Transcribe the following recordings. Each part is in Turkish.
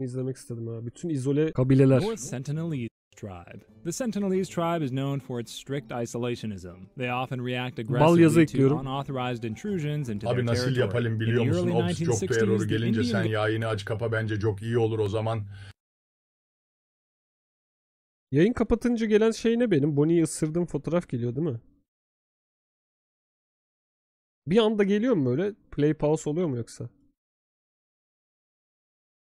izlemek istedim ha. Bütün izole kabileler. North Sentinelese tribe. The Sentinelese tribe is known for its strict isolationism. They often react aggressively to unauthorized intrusions into their Abi nasıl territory. yapalım biliyor In the musun? early Ops çok 1960s, error the gelince sen Indian yayını aç kapa bence çok iyi olur o zaman. Yayın kapatınca gelen şey ne benim? Bonnie'yi ısırdığım fotoğraf geliyor değil mi? Bir anda geliyor mu böyle? Play pause oluyor mu yoksa?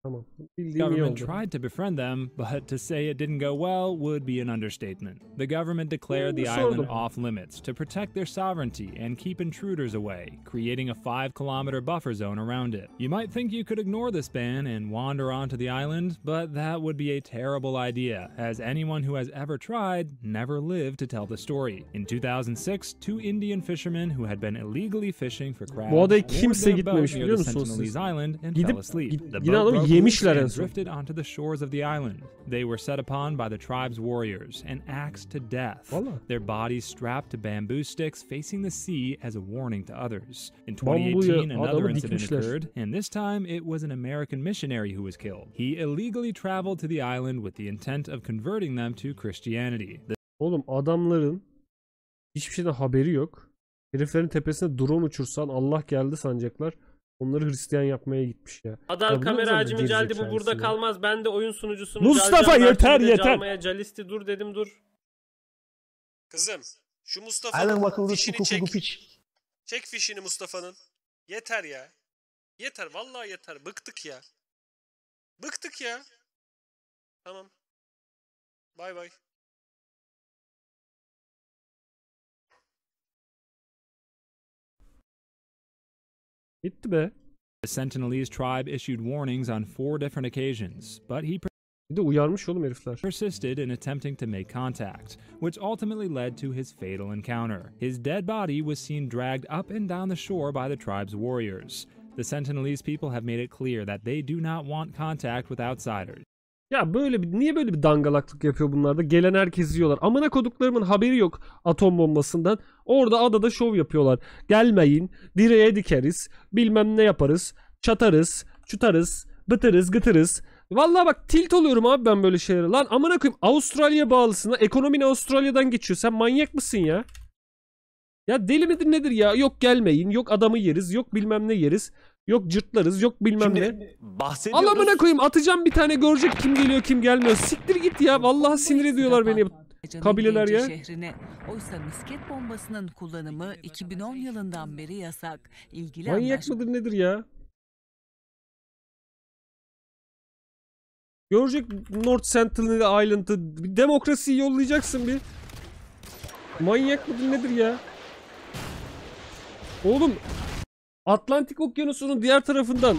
Tamam. government tried to befriend them, but to say it didn't go well would be an understatement. The government declared the island off limits to protect their sovereignty and keep intruders away, creating a 5-kilometer buffer zone around it. You might think you could ignore this ban and wander onto the island, but that would be a terrible idea, as anyone who has ever tried never lived to tell the story. In 2006, 2 Indian fishermen who had been illegally fishing for crabs moored their boat near the Sentinelese island and fell asleep. The boat broke loose and drifted onto the shores of the island. They were set upon by the tribe's warriors and axed to death. Their bodies strapped to bamboo sticks facing the sea as a warning to others. In 2018, another incident occurred, and this time it was an American missionary who was killed. He illegally traveled to the island with the intent of converting them to Christianity. Oğlum adamların hiçbir şeyden haberi yok. Heriflerin tepesine drone uçursan Allah geldi sanacaklar. Onları Hristiyan yapmaya gitmiş ya. Adam kamera hacmi caldi bu burada kalmaz. Ben de oyun sunucusunu Mustafa yeter. Calisti dur dedim dur. Kızım şu Mustafa'nın fişini çek. Çek fişini Mustafa'nın. Yeter ya. Yeter vallahi yeter. Bıktık ya. Bıktık ya. Tamam. Bay bay. Gitti be. The Sentinelese tribe issued warnings on 4 different occasions, but he bir de uyarmış oğlum herifler. persisted in attempting to make contact, which ultimately led to his fatal encounter. His dead body was seen dragged up and down the shore by the tribe's warriors. The Sentinelese people have made it clear that they do not want contact with outsiders. Ya böyle bir niye böyle bir dangalaklık yapıyor bunlar da? Gelen herkes yiyorlar. Amına koduklarımın haberi yok atom bombasından. Orada adada şov yapıyorlar. Gelmeyin, direğe dikeriz, bilmem ne yaparız, çatarız, çutarız, bıtırız, gıtırız. Vallahi bak tilt oluyorum abi ben böyle şeylere. Lan amına koyayım Avustralya bağlısın. Ekonomin Avustralya'dan geçiyor. Sen manyak mısın ya? Ya deli midir nedir ya? Yok gelmeyin, yok adamı yeriz, yok bilmem ne yeriz. Yok cırtlarız, yok bilmem ne. Bahsediyoruz. Allah'ına koyayım atacağım bir tane görecek kim geliyor kim gelmiyor. Siktir git ya. Vallahi sinir ediyorlar beni kabileler ya. Şehrine. Oysa misket bombasının kullanımı 2010 yılından beri yasak. İlgili manyak mıdır nedir ya? Görecek North Sentinel Island'ı. Bir demokrasiyi yollayacaksın bir. Manyak mıdır nedir ya? Oğlum Atlantik Okyanusu'nun diğer tarafından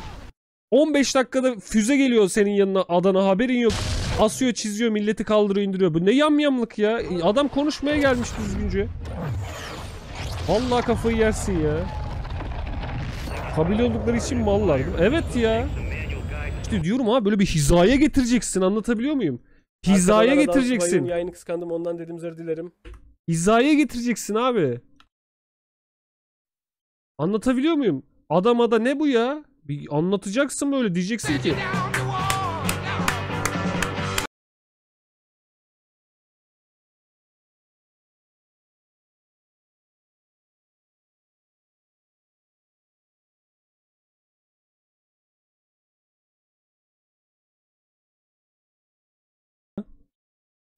15 dakikada füze geliyor senin yanına Adana haberin yok. Asıyor çiziyor milleti kaldırıyor indiriyor. Bu ne yamyamlık ya. Adam konuşmaya gelmiş düzgünce. Vallahi kafayı yersin ya. Kabile oldukları için mallar. Evet ya. İşte diyorum abi böyle bir hizaya getireceksin anlatabiliyor muyum? Hizaya getireceksin. Yayını kıskandım ondan dedim özür dilerim. Hizaya getireceksin abi. Anlatabiliyor muyum? Adamada ne bu ya? Bir anlatacaksın böyle diyeceksin ki.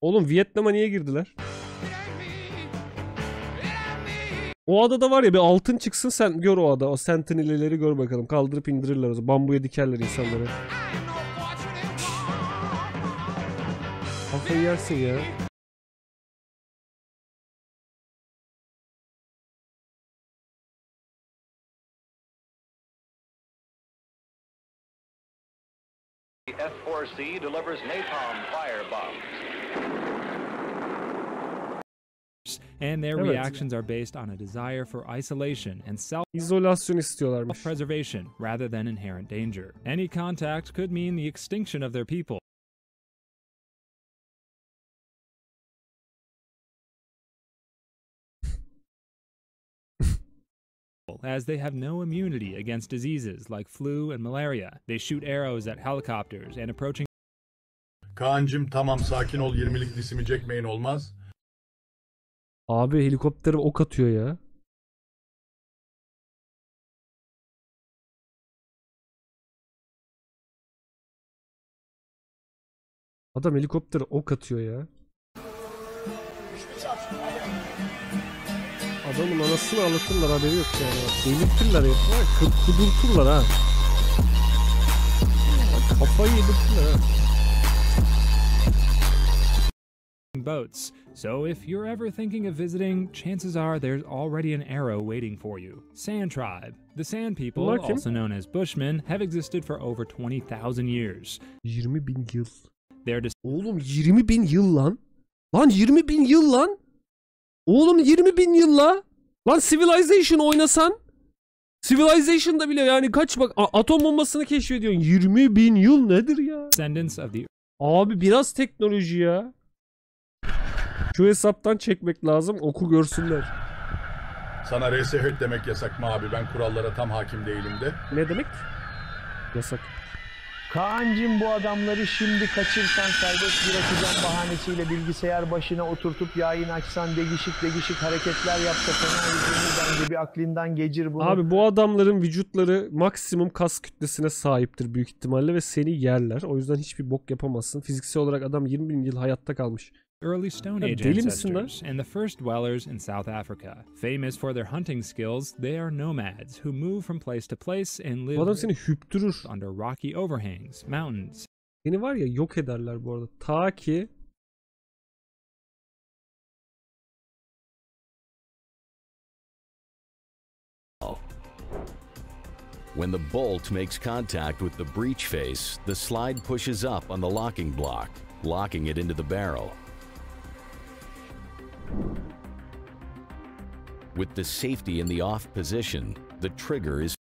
Oğlum Vietnam'a niye girdiler? O adada var ya bir altın çıksın sen gör o ada. O sentinelleri gör bakalım. Kaldırıp indirirler o. Bambuya dikerler insanları. Kafayı yersin ya. F-4C delivers napalm firebombs. And their reactions are based on a desire for isolation and İzolasyon istiyorlarmış. self-preservation rather than inherent danger. Any contact could mean the extinction of their people. as they have no immunity against diseases like flu and malaria. They shoot arrows at helicopters and approaching. Kaan'cım tamam sakin ol 20'lik disimi çekmeyin olmaz. Abi helikoptere ok atıyor ya. Adam helikoptere ok atıyor ya. Adamın anasını ağlatırlar, haberi yok yani. Delirtirler ya. Kudurturlar ha. Kafayı yedirtirler ha. Boats. So if you're ever thinking of visiting, chances are there's already an arrow waiting for you. Sand Tribe. The Sand People, also known as Bushmen, have existed for over 20,000 years. 20.000 yıl. They're Oğlum 20.000 yıl lan. Lan 20.000 yıl lan. Oğlum 20.000 yıl la. Lan Civilization oynasan. Civilization'da bile yani kaç bak atom bombasını keşfediyorsun. 20.000 yıl nedir ya? descendants of the Abi biraz teknoloji ya. Şu hesaptan çekmek lazım, oku görsünler. Sana RSH demek yasak mı abi? Ben kurallara tam hakim değilim de. Ne demek? Yasak. Kaan'cım bu adamları şimdi kaçırsan serbest bırakacağım bahanesiyle bilgisayar başına oturtup yayın açsan değişik hareketler yapsa fena yıkılır bence bir aklından geçir bunu. Abi bu adamların vücutları maksimum kas kütlesine sahiptir büyük ihtimalle ve seni yerler. O yüzden hiçbir bok yapamazsın. Fiziksel olarak adam 20.000 yıl hayatta kalmış. early Stone Age ancestors and the first dwellers in South Africa. Famous for their hunting skills, they are nomads who move from place to place and live adam seni hüptürür. under rocky overhangs, mountains. Seni var ya yok ederler bu arada. Ta ki When the bolt makes contact with the breech face, the slide pushes up on the locking block, locking it into the barrel. With the safety in the off position, the trigger is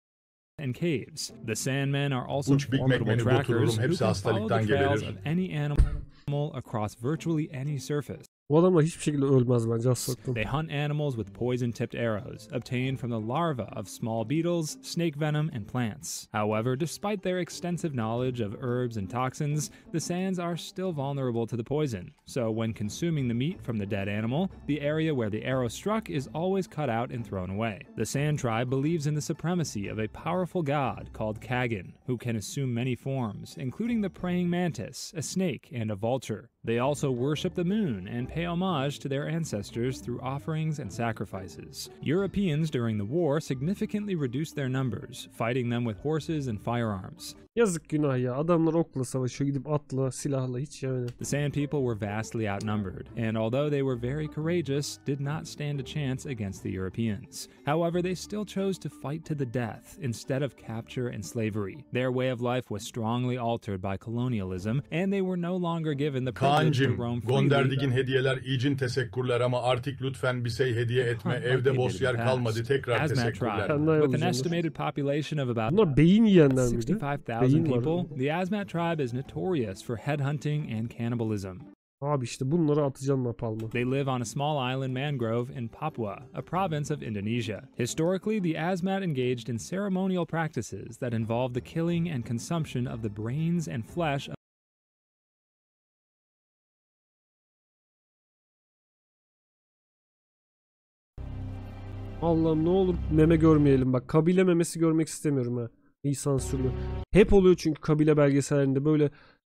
and caves. The Sandmen are also Uç Big Mac formidable menü trackers götürürüm. who Hepsi can follow the hastalıktan trails geberir. of any animal across virtually any surface. bu adamlar hiçbir şekilde ölmez bence, hastalıktan. They hunt animals with poison-tipped arrows, obtained from the larvae of small beetles, snake venom, and plants. However, despite their extensive knowledge of herbs and toxins, the Sands are still vulnerable to the poison. So when consuming the meat from the dead animal, the area where the arrow struck is always cut out and thrown away. The Sand tribe believes in the supremacy of a powerful god called Kagan, who can assume many forms, including the praying mantis, a snake, and a vulture. They also worship the moon and pay homage to their ancestors through offerings and sacrifices. Europeans during the war significantly reduced their numbers, fighting them with horses and firearms. Yazık, günah ya. Adamlar okla savaşıyor, gidip atla, silahla, hiç yani. The Sand people were vastly outnumbered, and although they were very courageous, did not stand a chance against the Europeans. However, they still chose to fight to the death instead of capture and slavery. Their way of life was strongly altered by colonialism, and they were no longer given the privilege to roam Kaan'cım, freely. gönderdiğin hediyeler için teşekkürler ama artık lütfen bir şey hediye etme. Evde boş yer kalmadı. Tekrar Azmat teşekkürler. tribe, with an estimated population of about Bunlar beyin yiyenler miydi? 65,000 Beyin var. people, the Azmat tribe is notorious for headhunting and cannibalism. Abi işte bunları atacağım napalma. They live on a small island mangrove in Papua, a province of Indonesia. Historically, the Azmat engaged in ceremonial practices that involve the killing and consumption of the brains and flesh of Allah'ım ne olur meme görmeyelim bak. Kabile memesi görmek istemiyorum ha. İyi sansürlü. Hep oluyor çünkü kabile belgesellerinde böyle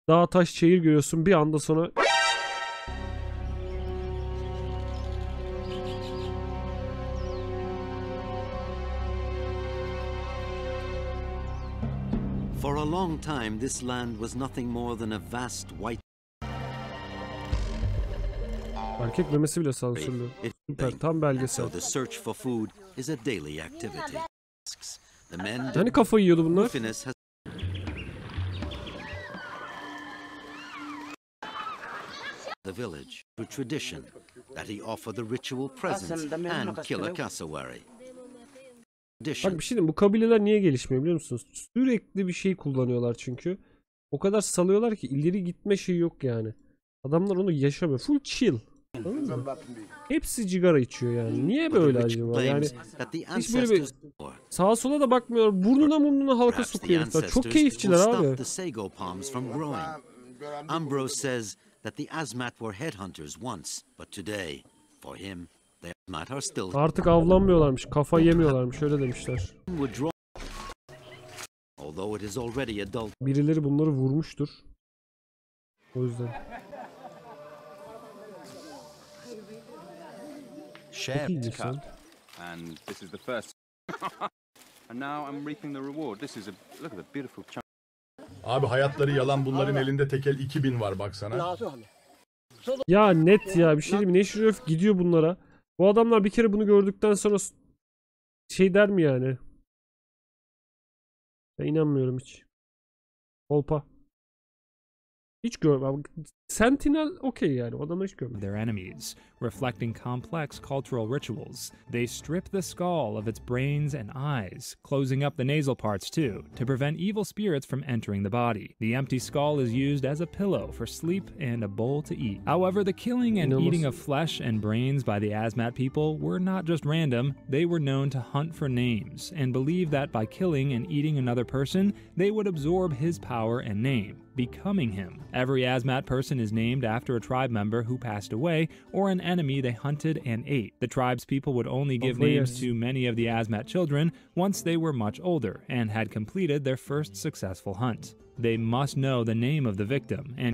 dağ taş çayır görüyorsun, bir anda sonra For a long time, this land was nothing more than a vast white. erkek memesi bile sansürlü. Süper, tam belgesel. So the search for food is a daily activity. The men Hani kafayı yiyordu bunlar? The village through tradition that he offer the ritual presents and kill a cassowary. Bak bir şey diyeyim, bu kabileler niye gelişmiyor biliyor musunuz? Sürekli bir şey kullanıyorlar çünkü. O kadar salıyorlar ki ileri gitme şeyi yok yani. Adamlar onu yaşamıyor. Full chill. Hepsi sigara içiyor yani. Niye böyle acaba? Yani hiç böyle bir sağa sola da bakmıyor. Burnuna halka sokuyor herifler. Çok keyifçiler abi. Ambrose says that the Azmat were headhunters once, but today, for him, the Azmat are still. Artık avlanmıyorlarmış, kafa yemiyorlarmış, öyle demişler. Birileri bunları vurmuştur. O yüzden. Shared cut, and this is the first. And now I'm reaping the reward. This is look at the beautiful chunk. Abi hayatları yalan, bunların elinde tekel 2000 var baksana. Ya net ya, bir şey diyeyim mi? National Geographic gidiyor bunlara. Bu adamlar bir kere bunu gördükten sonra şey der mi yani? Ben inanmıyorum hiç. Kolpa. Hiç görmem. Sentinel okey yani. O adamı hiç görmedim. Their enemies, reflecting complex cultural rituals. They strip the skull of its brains and eyes, closing up the nasal parts too, to prevent evil spirits from entering the body. The empty skull is used as a pillow for sleep and a bowl to eat. However, the killing and eating of flesh and brains by the Azmat people were not just random. They were known to hunt for names and believed that by killing and eating another person, they would absorb his power and name, becoming him. Every Azmat person is named after a tribe member who passed away or an enemy they hunted and ate. The tribe's people would only give names to many of the Azmat children once they were much older and had completed their first successful hunt. They must know the name of the victim and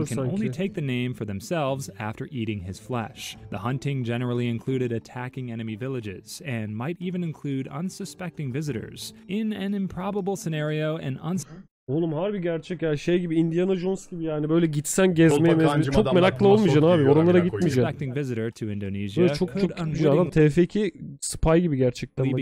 can only take the name for themselves after eating his flesh. The hunting generally included attacking enemy villages and might even include unsuspecting visitors. In an improbable scenario, Oğlum harbi gerçek ya, şey gibi, Indiana Jones gibi yani, böyle gitsen gezmeye çok meraklı olmayacaksın abi, oralara gitmeyeceksin. Böyle çok güzel adam, TF2 spy gibi gerçekten bak.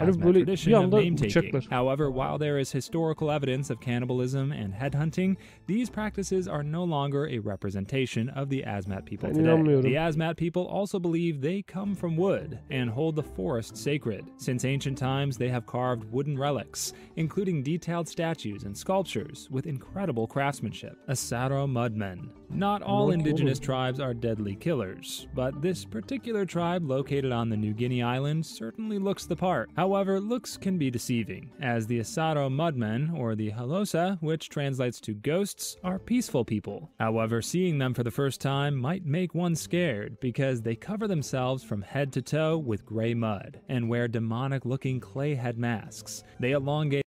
Harbi böyle bir anda bıçaklar. However, while there is historical evidence of cannibalism and headhunting, these practices are no longer a representation of the Azmat people today. The Azmat people also believe they come from wood and hold the forest sacred. Since ancient times, they have carved wooden relics, including detailed statues and sculptures with incredible craftsmanship. Asaro mudmen. Not all indigenous tribes are deadly killers, but this particular tribe located on the New Guinea island certainly looks the part. However, looks can be deceiving, as the Asaro mudmen, or the Halosa, which translates to ghosts, are peaceful people. However, seeing them for the first time might make one scared, because they cover themselves from head to toe with gray mud, and wear demonic-looking clay head masks. They elongate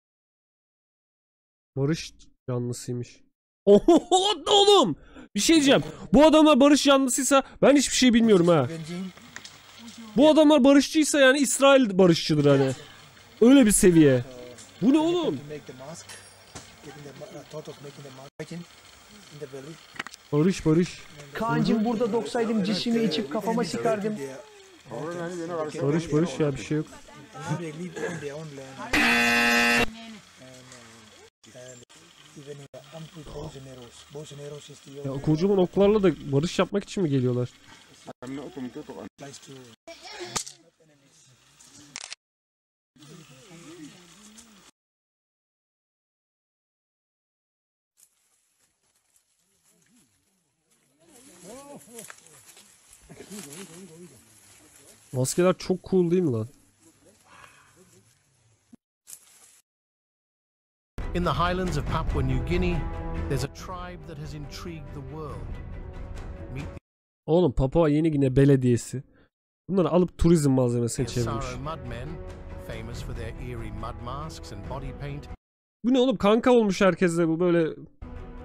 Barış yanlısıymış. Oğlum! Bir şey diyeceğim. Bu adamlar barış yanlısıysa ben hiçbir şey bilmiyorum ha. Bu adamlar barışçıysa yani İsrail barışçıdır hani. Öyle bir seviye. Bu ne oğlum? Barış. Kaan'cım burada doksaydım, cisini içip kafama sıkardım. Barış ya, bir şey yok. Ya kocaman oklarla da barış yapmak için mi geliyorlar? Maskeler çok cool değil mi lan? In the highlands of Papua New Guinea, there's a tribe that has intrigued the world. Oğlum Papua Yeni Gine Belediyesi bunları alıp turizm malzemesine çevirmiş. Bu ne oğlum, kanka olmuş herkesle bu böyle.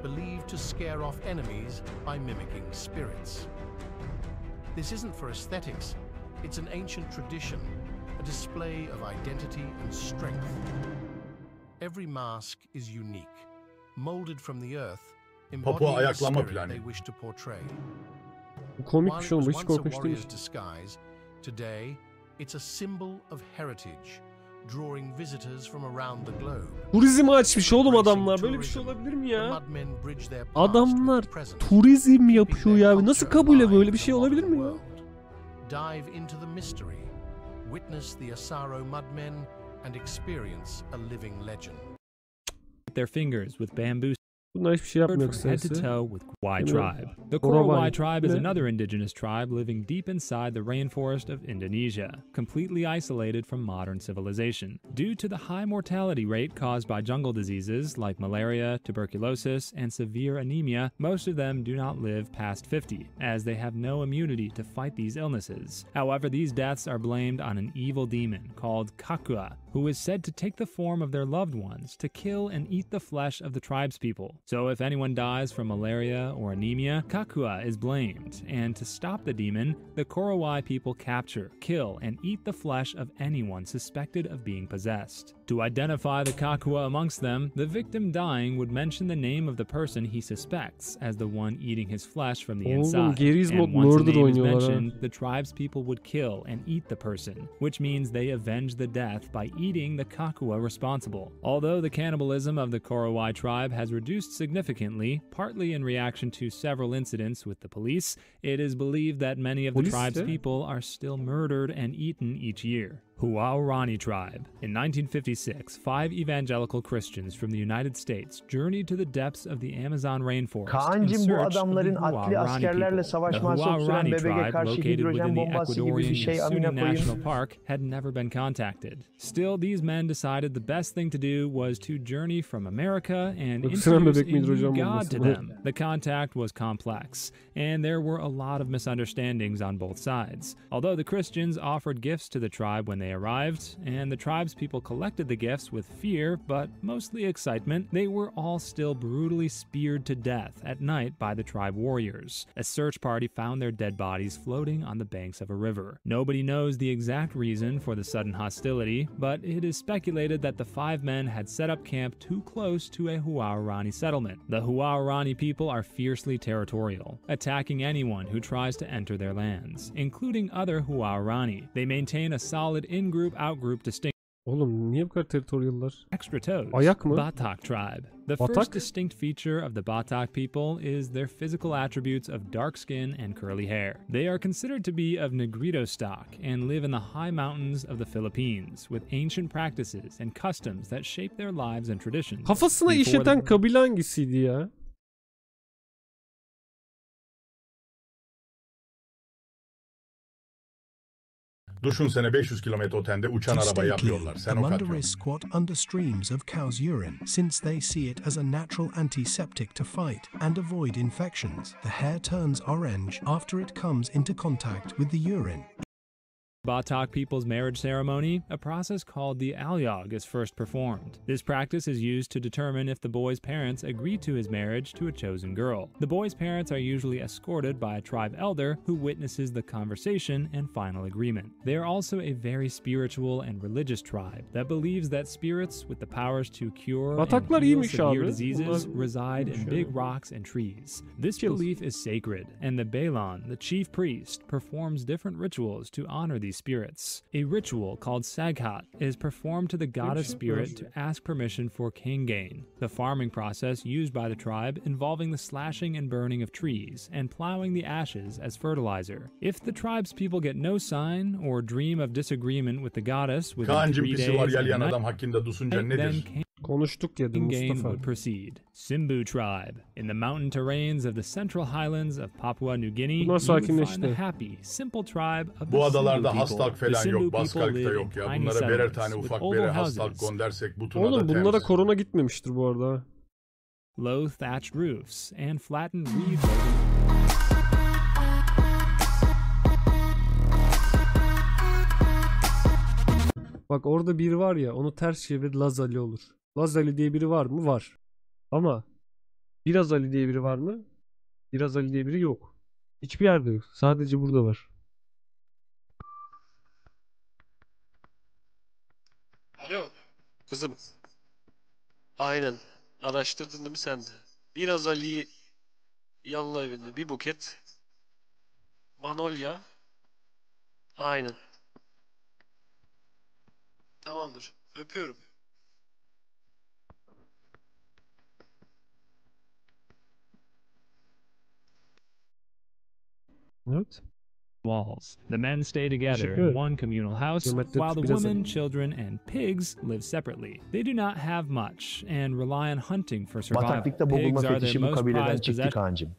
Believed to scare off enemies by mimicking spirits. This isn't for aesthetics. It's an ancient tradition, a display of identity and strength. Every mask is unique, molded from the earth, embodying the spirit they wish to portray. Bu komikmiş oğlum, bu hiç korkunç değil. Today, it's a symbol of heritage, drawing visitors from around the globe. Turizm açmış oğlum adamlar, böyle bir şey olabilir mi ya? Adamlar turizm yapıyor ya, nasıl kabule, böyle bir şey olabilir mi ya? Dive into the mystery, witness the Asaro mudmen and experience a living legend. their fingers with bamboo Bunlar hiçbir şey yapmıyor From head to kısacası. toe with Y Değil mi? tribe. The Korowai tribe is Ne? another indigenous tribe living deep inside the rainforest of Indonesia, completely isolated from modern civilization. Due to the high mortality rate caused by jungle diseases like malaria, tuberculosis, and severe anemia, most of them do not live past 50, as they have no immunity to fight these illnesses. However, these deaths are blamed on an evil demon called Kakua, who is said to take the form of their loved ones to kill and eat the flesh of the tribespeople. So if anyone dies from malaria or anemia, Kakua is blamed, and to stop the demon, the Korowai people capture, kill, and eat the flesh of anyone suspected of being possessed. To identify the Kakua amongst them, the victim dying would mention the name of the person he suspects as the one eating his flesh from the inside. And once a name is mentioned, the tribespeople would kill and eat the person, which means they avenge the death by eating the Kakua responsible. Although the cannibalism of the Korowai tribe has reduced significantly, partly in reaction to several incidents with the police, it is believed that many of the tribe's people are still murdered and eaten each year. Huaorani tribe. In 1956, 5 evangelical Christians from the United States journeyed to the depths of the Amazon rainforest in Kaan'cım bu search of the adamların atli Huaorani askerlerle people. The savaşmaya sokturan Huaorani bebeğe tribe, karşı located within hidrojen the bombası gibi bir Ecuadorian şey amına Yasuni National koyayım. Park, had never been contacted. Still, these men decided the best thing to do was to journey from America and introduce a new god to them. The contact was complex, and there were a lot of misunderstandings on both sides. Although the Christians offered gifts to the tribe when they arrived, and the tribe's people collected the gifts with fear, but mostly excitement, they were all still brutally speared to death at night by the tribe warriors. A search party found their dead bodies floating on the banks of a river. Nobody knows the exact reason for the sudden hostility, but it is speculated that the 5 men had set up camp too close to a Huaorani settlement. The Huaorani people are fiercely territorial, attacking anyone who tries to enter their lands, including other Huaorani. They maintain a solid in-group, out-group distinction. Oğlum niye bu kadar territorial'lar? Extra toes. Ayak mı? Batak tribe. The Batak? first distinct feature of the Batak people is their physical attributes of dark skin and curly hair. They are considered to be of Negrito stock and live in the high mountains of the Philippines with ancient practices and customs that shape their lives and traditions. Kafasına işleten kabile hangisiydi ya? Düşünsene 500 kilometre ötende uçan araba yapıyorlar. Sen o Mundare squat under streams of cow's urine since they see it as a natural antiseptic to fight and avoid infections. The hair turns orange after it comes into contact with the urine. Batak people's marriage ceremony, a process called the alyog is first performed. This practice is used to determine if the boy's parents agree to his marriage to a chosen girl. The boy's parents are usually escorted by a tribe elder who witnesses the conversation and final agreement. They are also a very spiritual and religious tribe that believes that spirits with the powers to cure and heal severe diseases reside in big rocks and trees. This belief is sacred, and the Balan, the chief priest, performs different rituals to honor these spirits. A ritual called Saghat is performed to the goddess spirit to ask permission for Kangain, the farming process used by the tribe involving the slashing and burning of trees and plowing the ashes as fertilizer. If the tribe's people get no sign or dream of disagreement with the goddess within 3 days yalayan adam hakkında düşüncen nedir? Konuştuk ya Mustafa. Would proceed. Simbu tribe. In the mountain terrains of the central highlands of Papua New Guinea, you would find the happy, simple tribe of the Bu adalarda Simbu hastalık people. falan The yok, Simbu baskılık people da live yok in ya. tiny Bunlara birer tane settlements with ufak oval birer houses. hastalık göndersek bu tuna Oğlum da bunlara temiz. korona gitmemiştir bu arada. Low thatched roofs and flattened reed. Bak orada biri var ya, onu ters çevir Laz Ali olur. Laz Ali diye biri var mı? Var. Ama Biraz Ali diye biri var mı? Biraz Ali diye biri yok. Hiçbir yerde yok. Sadece burada var. Alo. Kızım. Aynen. Araştırdın değil mi sen de? Biraz Ali'yi yanına evinde. Bir buket Manolya. Aynen. Tamamdır. Öpüyorum. Evet. walls. The men stay together in one communal house, while the women, children, and pigs live separately. They do not have much and rely on hunting for survival. Pigs are their most prized possession.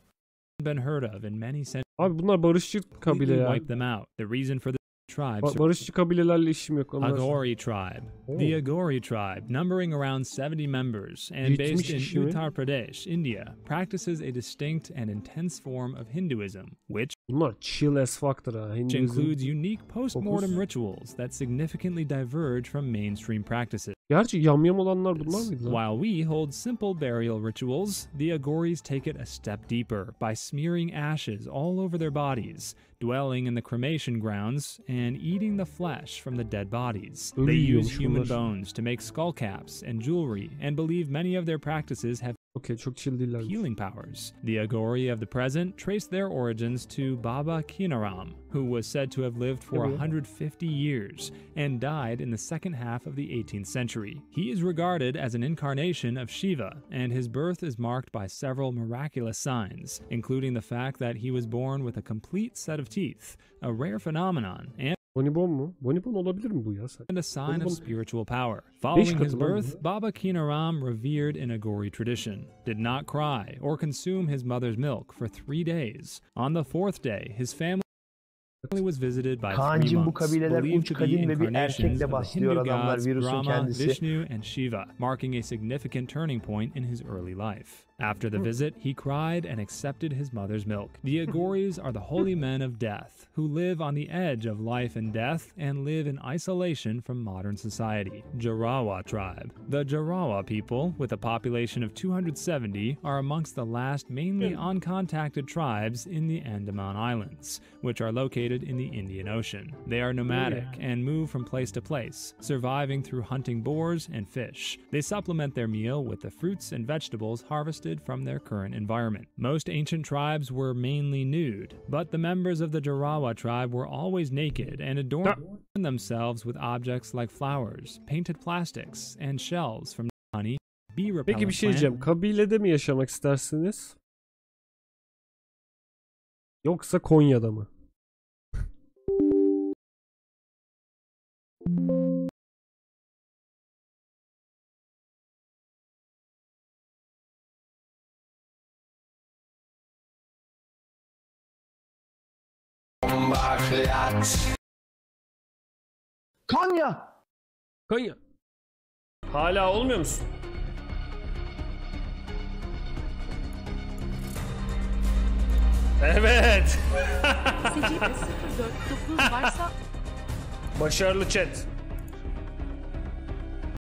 Been heard of in many centuries. Abi bunlar barışçı kabileler. Wipe them out. The reason for the tribes. Barışçı kabilelerle işim yok. Agori tribe. The Agori tribe, numbering around 70 members and based in Uttar Pradesh, India, practices a distinct and intense form of Hinduism, which chill as fuck'tır ha. Includes unique post-mortem rituals that significantly diverge from mainstream practices. Gerçi yamyam olanlar bunlar mıydı lan? While we hold simple burial rituals, the Agoris take it a step deeper by smearing ashes all over their bodies, dwelling in the cremation grounds, and eating the flesh from the dead bodies. They use human bones to make skull caps and jewelry, and believe many of their practices have çok chill değiller. Healing powers. The Agori of the present trace their origins to Baba Kinaram, who was said to have lived for 150 years and died in the second half of the 18th century. He is regarded as an incarnation of Shiva, and his birth is marked by several miraculous signs, including the fact that he was born with a complete set of teeth, a rare phenomenon, and Bonibon mu? Bonibon olabilir mi bu ya? And a sign of spiritual power. Following his birth, Baba Kinaram, revered in Agori tradition, did not cry or consume his mother's milk for 3 days. On the 4th day, his family was visited by 3 monks, believed to be incarnations of the Hindu gods Brahma, Vishnu, and Shiva, marking a significant turning point in his early life. After the visit, he cried and accepted his mother's milk. The Agoris are the holy men of death, who live on the edge of life and death and live in isolation from modern society. Jarawa tribe. The Jarawa people, with a population of 270, are amongst the last mainly uncontacted tribes in the Andaman Islands, which are located in the Indian Ocean. They are nomadic and move from place to place, surviving through hunting boars and fish. They supplement their meal with the fruits and vegetables harvested from their current environment. Most ancient tribes were mainly nude, but the members of the Jarawa tribe were always naked and adorned themselves with objects like flowers, painted plastics, and shells from honey, bee repellent Peki bir şey diyeceğim. Kabilede mi yaşamak istersiniz? Yoksa Konya'da mı? Konya. Konya. Hala olmuyor musun? Evet. Secilde 049 varsa Başarılı chat.